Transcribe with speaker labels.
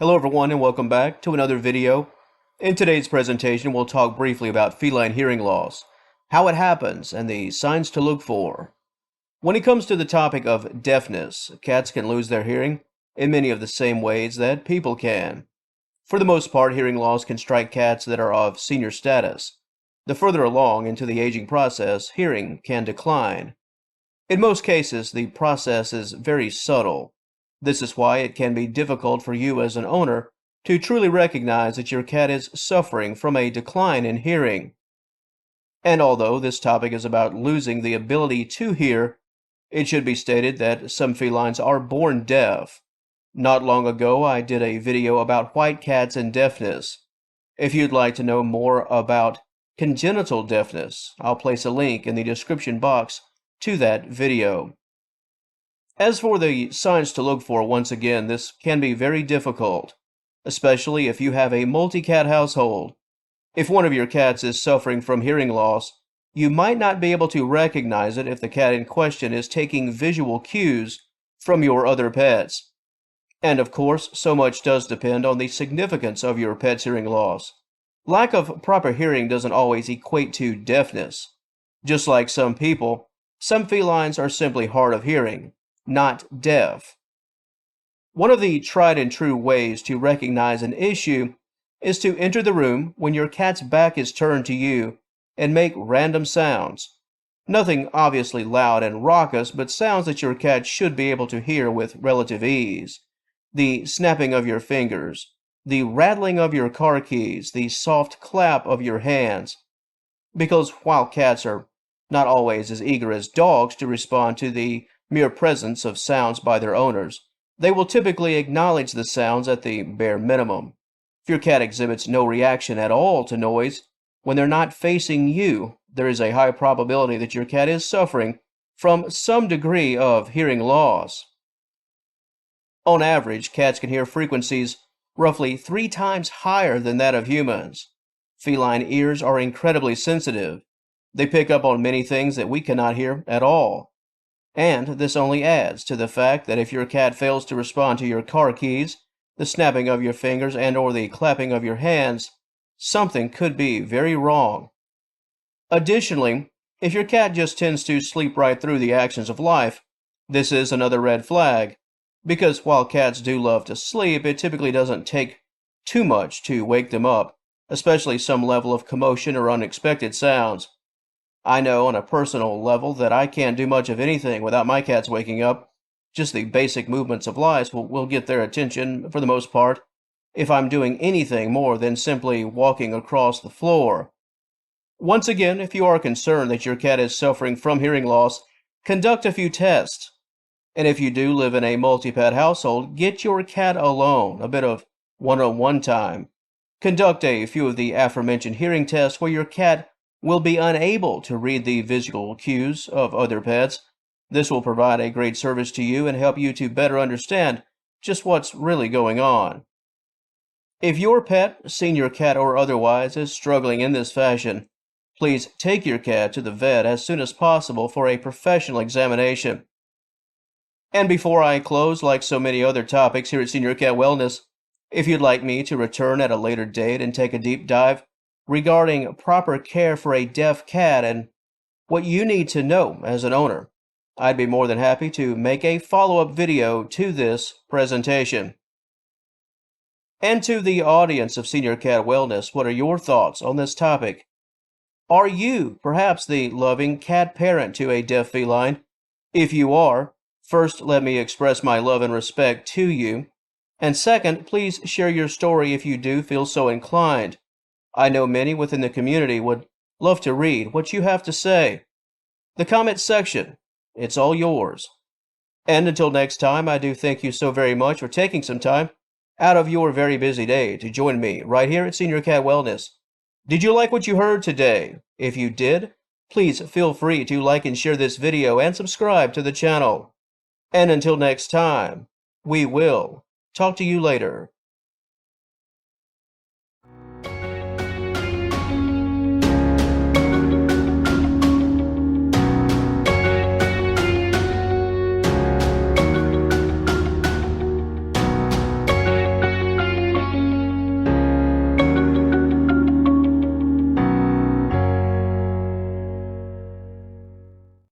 Speaker 1: Hello everyone and welcome back to another video. In today's presentation we'll talk briefly about feline hearing loss, how it happens, and the signs to look for. When it comes to the topic of deafness, cats can lose their hearing in many of the same ways that people can. For the most part, hearing loss can strike cats that are of senior status. The further along into the aging process, hearing can decline. In most cases, the process is very subtle. This is why it can be difficult for you as an owner to truly recognize that your cat is suffering from a decline in hearing. And although this topic is about losing the ability to hear, it should be stated that some felines are born deaf. Not long ago, I did a video about white cats and deafness. If you'd like to know more about congenital deafness, I'll place a link in the description box to that video. As for the signs to look for, once again, this can be very difficult, especially if you have a multi-cat household. If one of your cats is suffering from hearing loss, you might not be able to recognize it if the cat in question is taking visual cues from your other pets. And of course, so much does depend on the significance of your pet's hearing loss. Lack of proper hearing doesn't always equate to deafness. Just like some people, some felines are simply hard of hearing, not deaf. One of the tried and true ways to recognize an issue is to enter the room when your cat's back is turned to you and make random sounds. Nothing obviously loud and raucous, but sounds that your cat should be able to hear with relative ease. The snapping of your fingers, the rattling of your car keys, the soft clap of your hands. Because while cats are not always as eager as dogs to respond to the mere presence of sounds by their owners, they will typically acknowledge the sounds at the bare minimum. If your cat exhibits no reaction at all to noise when they're not facing you, there is a high probability that your cat is suffering from some degree of hearing loss. On average, cats can hear frequencies roughly 3 times higher than that of humans. Feline ears are incredibly sensitive. They pick up on many things that we cannot hear at all. And this only adds to the fact that if your cat fails to respond to your car keys, the snapping of your fingers, and/or the clapping of your hands, something could be very wrong. Additionally, if your cat just tends to sleep right through the actions of life, this is another red flag, because while cats do love to sleep, it typically doesn't take too much to wake them up, especially some level of commotion or unexpected sounds. I know on a personal level that I can't do much of anything without my cats waking up. Just the basic movements of life will get their attention for the most part if I'm doing anything more than simply walking across the floor. Once again, if you are concerned that your cat is suffering from hearing loss, conduct a few tests. And if you do live in a multi-pet household, get your cat alone, a bit of one-on-one time. Conduct a few of the aforementioned hearing tests where your cat will be unable to read the visual cues of other pets. This will provide a great service to you and help you to better understand just what's really going on. If your pet, senior cat or otherwise, is struggling in this fashion, please take your cat to the vet as soon as possible for a professional examination. And before I close, like so many other topics here at Senior Cat Wellness, if you'd like me to return at a later date and take a deep dive regarding proper care for a deaf cat and what you need to know as an owner, I'd be more than happy to make a follow-up video to this presentation. And to the audience of Senior Cat Wellness, what are your thoughts on this topic? Are you perhaps the loving cat parent to a deaf feline? If you are, first let me express my love and respect to you. And second, please share your story if you do feel so inclined. I know many within the community would love to read what you have to say. The comment section, it's all yours. And until next time, I do thank you so very much for taking some time out of your very busy day to join me right here at Senior Cat Wellness. Did you like what you heard today? If you did, please feel free to like and share this video and subscribe to the channel. And until next time, we will talk to you later.